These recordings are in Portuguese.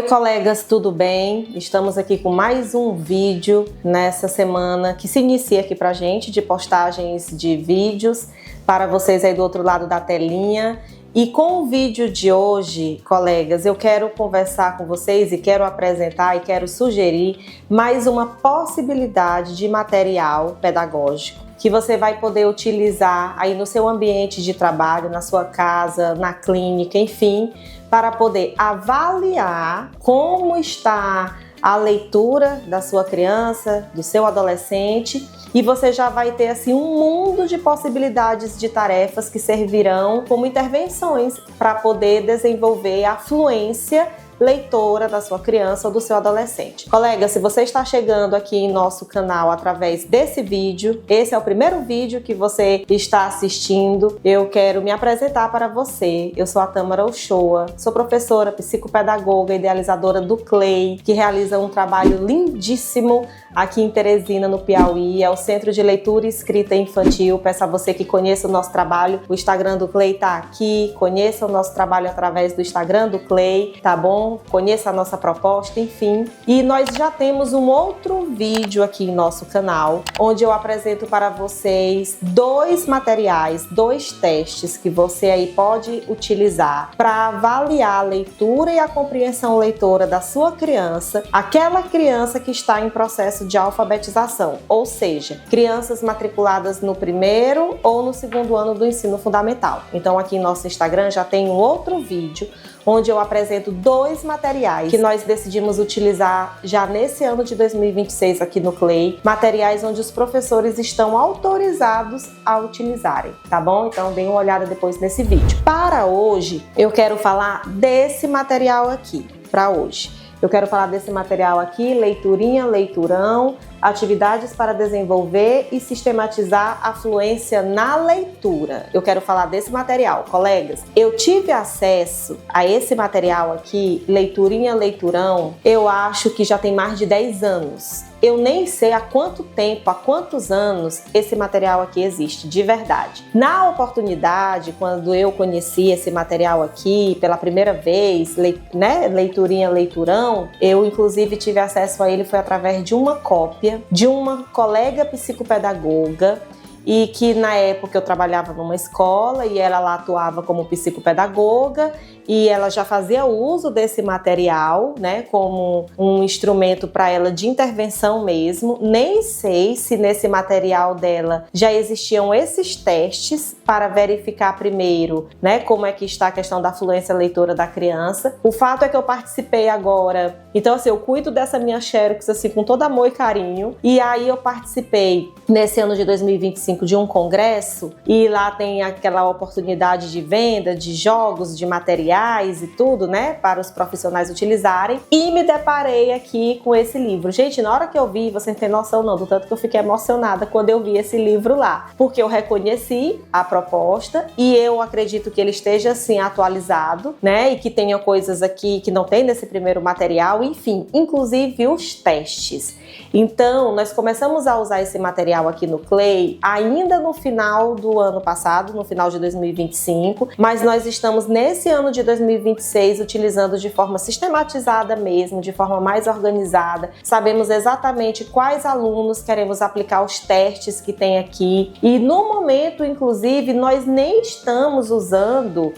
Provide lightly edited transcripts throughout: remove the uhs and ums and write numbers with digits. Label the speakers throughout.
Speaker 1: Oi, colegas, tudo bem? Estamos aqui com mais um vídeo nessa semana que se inicia aqui pra gente, de postagens de vídeos para vocês aí do outro lado da telinha. E com o vídeo de hoje, colegas, eu quero conversar com vocês e quero apresentar e quero sugerir mais uma possibilidade de material pedagógico que você vai poder utilizar aí no seu ambiente de trabalho, na sua casa, na clínica, enfim, para poder avaliar como está a leitura da sua criança, do seu adolescente, e você já vai ter assim um mundo de possibilidades de tarefas que servirão como intervenções para poder desenvolver a fluência leitora da sua criança ou do seu adolescente. Colega, se você está chegando aqui em nosso canal através desse vídeo, esse é o primeiro vídeo que você está assistindo, eu quero me apresentar para você. Eu sou a Tâmara Uchoa, sou professora, psicopedagoga, idealizadora do CLEI, que realiza um trabalho lindíssimo aqui em Teresina, no Piauí, é o Centro de Leitura e Escrita Infantil. Peço a você que conheça o nosso trabalho, o Instagram do CLEI está aqui, conheça o nosso trabalho através do Instagram do CLEI, tá bom? Conheça a nossa proposta, enfim. E nós já temos um outro vídeo aqui em nosso canal, onde eu apresento para vocês dois materiais, dois testes que você aí pode utilizar para avaliar a leitura e a compreensão leitora da sua criança, aquela criança que está em processo de alfabetização, ou seja, crianças matriculadas no primeiro ou no segundo ano do ensino fundamental. Então aqui em nosso Instagram já tem um outro vídeo onde eu apresento dois materiais que nós decidimos utilizar já nesse ano de 2026 aqui no CLEI, materiais onde os professores estão autorizados a utilizarem, tá bom? Então dêem uma olhada depois nesse vídeo. Para hoje, eu quero falar desse material aqui, para hoje. Eu quero falar desse material aqui, Leiturinha, Leiturão, atividades para desenvolver e sistematizar a fluência na leitura. Eu quero falar desse material, colegas. Eu tive acesso a esse material aqui, Leiturinha, Leiturão, eu acho que já tem mais de 10 anos. Eu nem sei há quanto tempo, há quantos anos esse material aqui existe, de verdade. Na oportunidade, quando eu conheci esse material aqui pela primeira vez, Leiturinha, Leiturão, eu inclusive tive acesso a ele, foi através de uma cópia de uma colega psicopedagoga, e que na época eu trabalhava numa escola e ela lá atuava como psicopedagoga e ela já fazia uso desse material, né, como um instrumento para ela de intervenção mesmo. Nem sei se nesse material dela já existiam esses testes para verificar primeiro, né, como é que está a questão da fluência leitora da criança. O fato é que eu participei agora, então assim, eu cuido dessa minha Xerox assim com todo amor e carinho, e aí eu participei nesse ano de 2025 de um congresso, e lá tem aquela oportunidade de venda de jogos, de materiais e tudo, né, para os profissionais utilizarem, e me deparei aqui com esse livro. Gente, na hora que eu vi, vocês não têm noção não, do tanto que eu fiquei emocionada quando eu vi esse livro lá, porque eu reconheci a proposta e eu acredito que ele esteja assim atualizado, né, e que tenha coisas aqui que não tem nesse primeiro material, enfim, inclusive os testes. Então, nós começamos a usar esse material aqui no CLEI ainda no final do ano passado, no final de 2025, mas nós estamos nesse ano de 2026 utilizando de forma sistematizada mesmo, de forma mais organizada. Sabemos exatamente quais alunos queremos aplicar os testes que tem aqui, e no momento, inclusive, nós nem estamos usando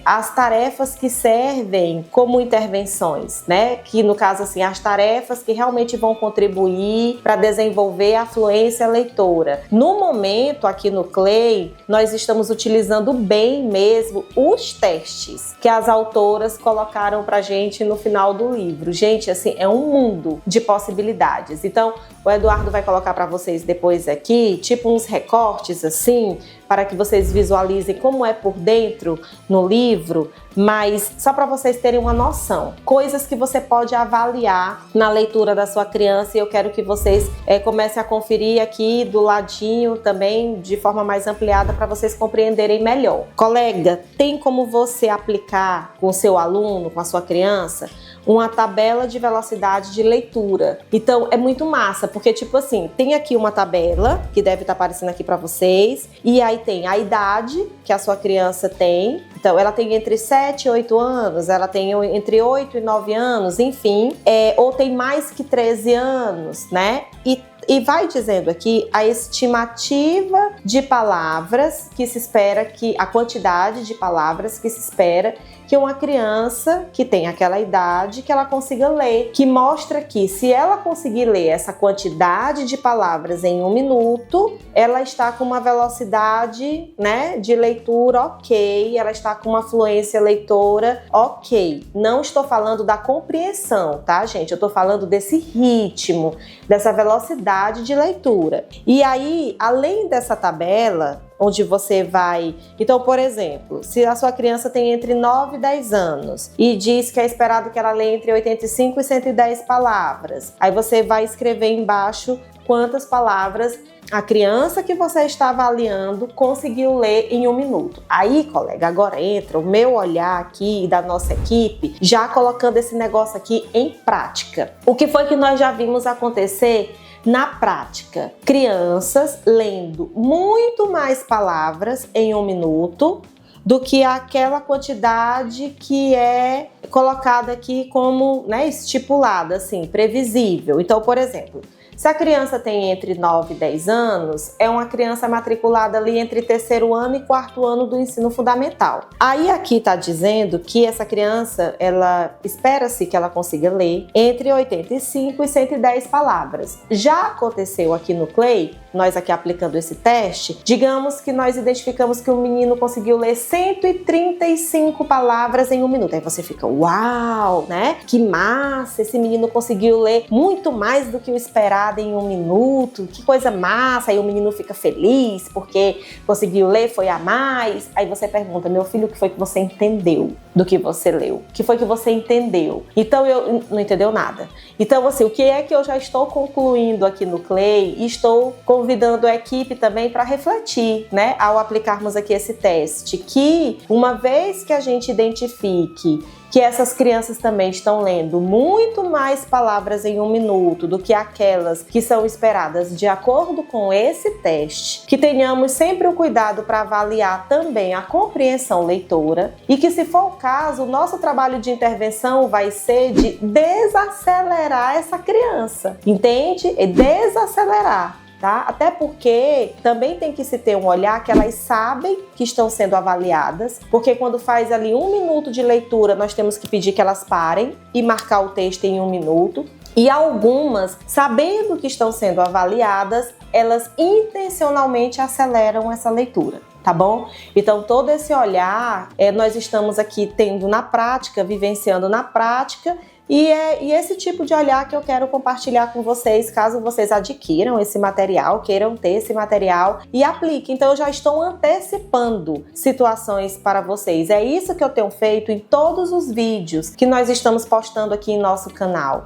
Speaker 1: as tarefas que servem como intervenções, né? Que no caso, assim, as tarefas que realmente vão contribuir para desenvolver a fluência leitora. No momento, aqui no CLEI, nós estamos utilizando bem mesmo os testes que as autoras colocaram pra gente no final do livro. Gente, assim, é um mundo de possibilidades. Então, o Eduardo vai colocar para vocês depois aqui, tipo uns recortes assim, para que vocês visualizem como é por dentro no livro, mas só para vocês terem uma noção. Coisas que você pode avaliar na leitura da sua criança, e eu quero que vocês comecem a conferir aqui do ladinho também, de forma mais ampliada, para vocês compreenderem melhor. Colega, tem como você aplicar com o seu aluno, com a sua criança, uma tabela de velocidade de leitura. Então é muito massa, porque tipo assim, tem aqui uma tabela que deve estar aparecendo aqui para vocês, e aí tem a idade que a sua criança tem. Então, ela tem entre 7 e 8 anos, ela tem entre 8 e 9 anos, enfim, ou tem mais que 13 anos, né? E vai dizendo aqui a estimativa de palavras que se espera a quantidade de palavras que se espera que uma criança que tem aquela idade que ela consiga ler, que mostra que se ela conseguir ler essa quantidade de palavras em 1 minuto, ela está com uma velocidade, né, de leitura ok, ela está com uma fluência leitora ok. Não estou falando da compreensão, tá, gente? Eu estou falando desse ritmo, dessa velocidade de leitura. E aí, além dessa tabela, onde você vai... Então, por exemplo, se a sua criança tem entre 9 e 10 anos e diz que é esperado que ela leia entre 85 e 110 palavras, aí você vai escrever embaixo quantas palavras a criança que você está avaliando conseguiu ler em 1 minuto. Aí, colega, agora entra o meu olhar aqui da nossa equipe, já colocando esse negócio aqui em prática. O que foi que nós já vimos acontecer na prática? Crianças lendo muito mais palavras em 1 minuto do que aquela quantidade que é colocada aqui como, né, estipulada, assim, previsível. Então, por exemplo, se a criança tem entre 9 e 10 anos, é uma criança matriculada ali entre 3º ano e 4º ano do ensino fundamental. Aí aqui está dizendo que essa criança, ela espera-se que ela consiga ler entre 85 e 110 palavras. Já aconteceu aqui no Clay, nós aqui aplicando esse teste, digamos que nós identificamos que o menino conseguiu ler 135 palavras em 1 minuto. Aí você fica, uau, né? Que massa, esse menino conseguiu ler muito mais do que o esperado em 1 minuto, que coisa massa. Aí o menino fica feliz porque conseguiu ler, foi a mais. Aí você pergunta, meu filho, o que foi que você entendeu do que você leu? O que foi que você entendeu? Então, eu não entendeu nada. Então, assim, o que é que eu já estou concluindo aqui no Clay e estou convidando a equipe também para refletir, né, ao aplicarmos aqui esse teste, que uma vez que a gente identifique que essas crianças também estão lendo muito mais palavras em 1 minuto do que aquelas que são esperadas de acordo com esse teste, que tenhamos sempre o cuidado para avaliar também a compreensão leitora e que, se for o caso, o nosso trabalho de intervenção vai ser de desacelerar essa criança, entende? É desacelerar. Tá? Até porque também tem que se ter um olhar que elas sabem que estão sendo avaliadas, porque quando faz ali 1 minuto de leitura, nós temos que pedir que elas parem e marcar o texto em 1 minuto. E algumas, sabendo que estão sendo avaliadas, elas intencionalmente aceleram essa leitura. Tá bom? Então, todo esse olhar, nós estamos aqui tendo na prática, vivenciando na prática, e esse tipo de olhar que eu quero compartilhar com vocês, caso vocês adquiram esse material, queiram ter esse material e apliquem. Então, eu já estou antecipando situações para vocês. É isso que eu tenho feito em todos os vídeos que nós estamos postando aqui em nosso canal.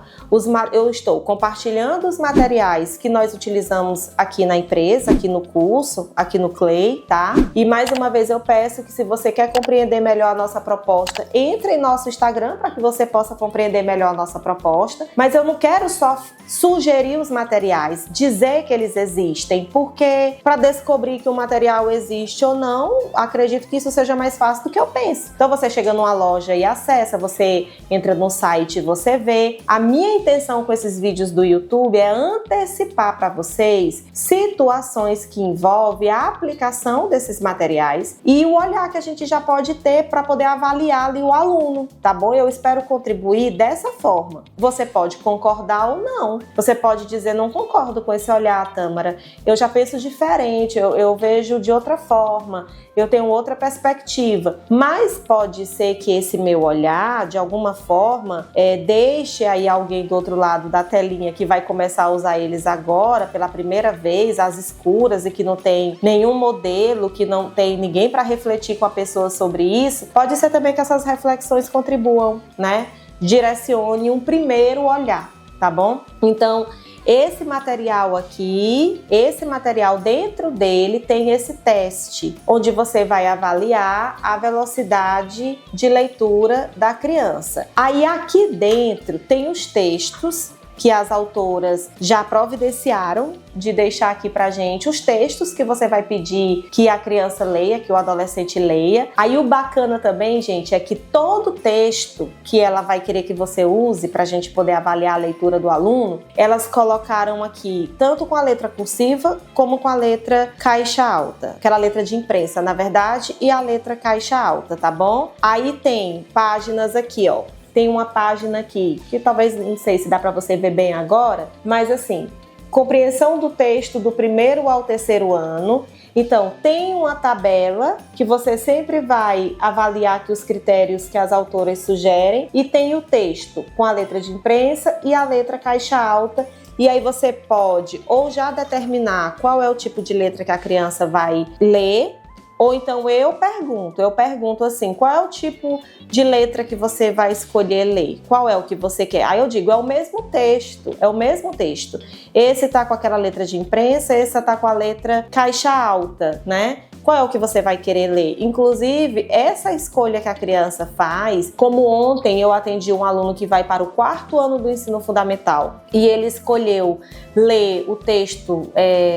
Speaker 1: Eu estou compartilhando os materiais que nós utilizamos aqui na empresa, aqui no curso, aqui no Clay, tá? E mais uma vez eu peço que, se você quer compreender melhor a nossa proposta, entre em nosso Instagram para que você possa compreender melhor a nossa proposta. Mas eu não quero só sugerir os materiais, dizer que eles existem, porque para descobrir que o material existe ou não, acredito que isso seja mais fácil do que eu penso. Então você chega numa loja e acessa, você entra no site e você vê. A minha intenção com esses vídeos do YouTube é antecipar para vocês situações que envolvem a aplicação desses materiais e o olhar que a gente já pode ter para poder avaliar ali o aluno, tá bom? Eu espero contribuir dessa forma. Você pode concordar ou não. Você pode dizer, não concordo com esse olhar, Tâmara. Eu já penso diferente, eu vejo de outra forma, eu tenho outra perspectiva. Mas pode ser que esse meu olhar, de alguma forma, deixe aí alguém do outro lado da telinha que vai começar a usar eles agora, pela primeira vez, às escuras, e que não tem nenhum modelo, que não tem ninguém para refletir com a pessoa sobre isso. Pode ser também que essas reflexões contribuam, né? Direcione um primeiro olhar, tá bom? Então, esse material aqui, esse material, dentro dele tem esse teste, onde você vai avaliar a velocidade de leitura da criança. Aí aqui dentro tem os textos que as autoras já providenciaram de deixar aqui pra gente os textos que você vai pedir que a criança leia, que o adolescente leia. Aí o bacana também, gente, é que todo texto que ela vai querer que você use pra gente poder avaliar a leitura do aluno, elas colocaram aqui tanto com a letra cursiva como com a letra caixa alta, aquela letra de imprensa, na verdade, e a letra caixa alta, tá bom? Aí tem páginas aqui, ó. Tem uma página aqui, que talvez, não sei se dá pra você ver bem agora, mas assim, compreensão do texto do 1º ao 3º ano. Então, tem uma tabela que você sempre vai avaliar aqui os critérios que as autoras sugerem, e tem o texto com a letra de imprensa e a letra caixa alta. E aí você pode ou já determinar qual é o tipo de letra que a criança vai ler, ou então eu pergunto assim, qual é o tipo de letra que você vai escolher ler? Qual é o que você quer? Aí eu digo, é o mesmo texto. Esse tá com aquela letra de imprensa, esse tá com a letra caixa alta, né? Qual é o que você vai querer ler? Inclusive, essa escolha que a criança faz, como ontem eu atendi um aluno que vai para o 4º ano do ensino fundamental e ele escolheu ler o texto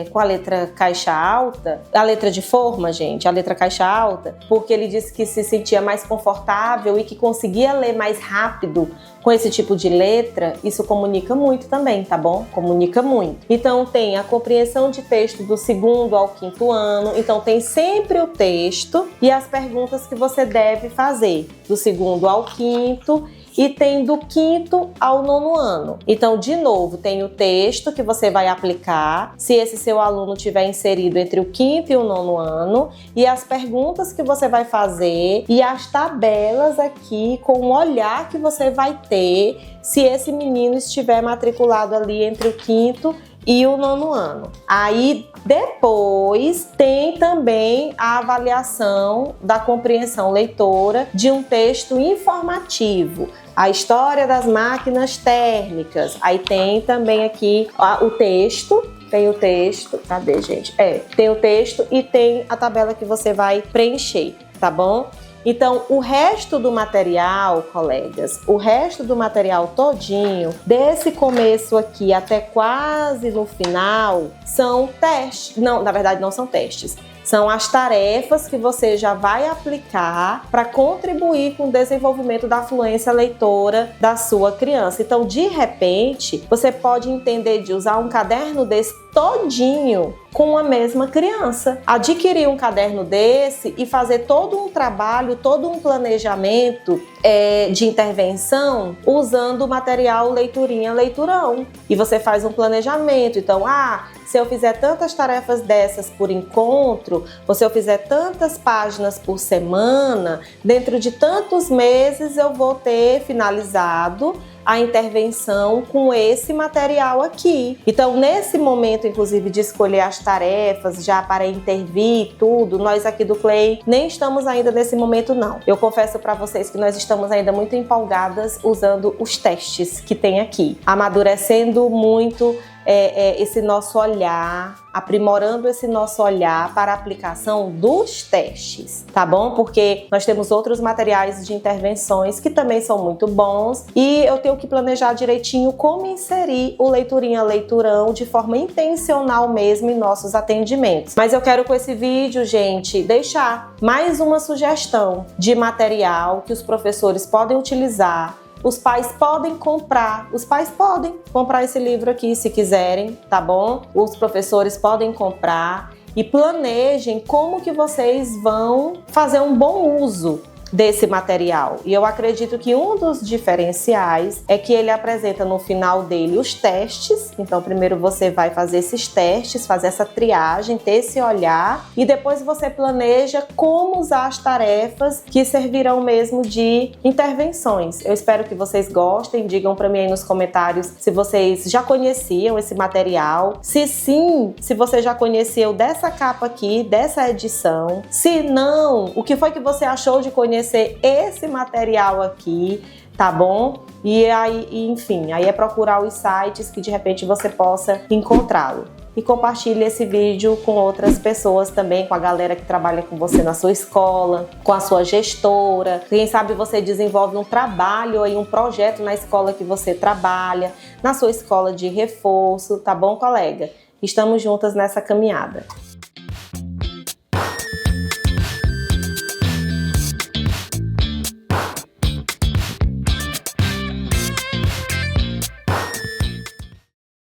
Speaker 1: com a letra caixa alta, a letra de forma, gente, a letra caixa alta, porque ele disse que se sentia mais confortável e que conseguia ler mais rápido com esse tipo de letra. Isso comunica muito também, tá bom? Comunica muito. Então tem a compreensão de texto do 2º ao 5º ano, então tem sempre o texto e as perguntas que você deve fazer do 2º ao 5º, e tem do 5º ao 9º ano. Então, de novo, tem o texto que você vai aplicar, se esse seu aluno tiver inserido entre o 5º e o 9º ano, e as perguntas que você vai fazer e as tabelas aqui com o olhar que você vai ter se esse menino estiver matriculado ali entre o 5º e o 9º ano. Aí depois tem também a avaliação da compreensão leitora de um texto informativo, a história das máquinas térmicas. Aí tem também aqui o texto. Tem o texto, cadê, gente? Tem o texto e tem a tabela que você vai preencher, tá bom? Então, o resto do material, colegas, o resto do material todinho, desse começo aqui até quase no final, são testes. Não, na verdade não são testes. São as tarefas que você já vai aplicar para contribuir com o desenvolvimento da fluência leitora da sua criança. Então, de repente, você pode entender de usar um caderno desse todinho com a mesma criança. Adquirir um caderno desse e fazer todo um trabalho, todo um planejamento de intervenção usando o material Leiturinha Leiturão. E você faz um planejamento. Então, se eu fizer tantas tarefas dessas por encontro, ou se eu fizer tantas páginas por semana, dentro de tantos meses eu vou ter finalizado a intervenção com esse material aqui. Então, nesse momento, inclusive, de escolher as tarefas, já para intervir e tudo, nós aqui do CLEI nem estamos ainda nesse momento, não. Eu confesso para vocês que nós estamos ainda muito empolgadas usando os testes que tem aqui, amadurecendo muito esse nosso olhar, aprimorando esse nosso olhar para a aplicação dos testes, tá bom? Porque nós temos outros materiais de intervenções que também são muito bons e eu tenho que planejar direitinho como inserir o Leiturinha Leiturão de forma intencional mesmo em nossos atendimentos. Mas eu quero com esse vídeo, gente, deixar mais uma sugestão de material que os professores podem utilizar. Os pais podem comprar esse livro aqui se quiserem, tá bom? Os professores podem comprar e planejem como que vocês vão fazer um bom uso desse material. E eu acredito que um dos diferenciais é que ele apresenta no final dele os testes. Então, primeiro você vai fazer esses testes, fazer essa triagem, ter esse olhar e depois você planeja como usar as tarefas que servirão mesmo de intervenções. Eu espero que vocês gostem, digam para mim aí nos comentários se vocês já conheciam esse material. Se sim, se você já conheceu dessa capa aqui, dessa edição. Se não, o que foi que você achou de conhecer esse material aqui, tá bom? E aí, enfim, aí é procurar os sites que de repente você possa encontrá-lo. e compartilhe esse vídeo com outras pessoas também, com a galera que trabalha com você na sua escola, com a sua gestora. Quem sabe você desenvolve um trabalho e um projeto na escola que você trabalha, na sua escola de reforço, tá bom, colega? Estamos juntas nessa caminhada.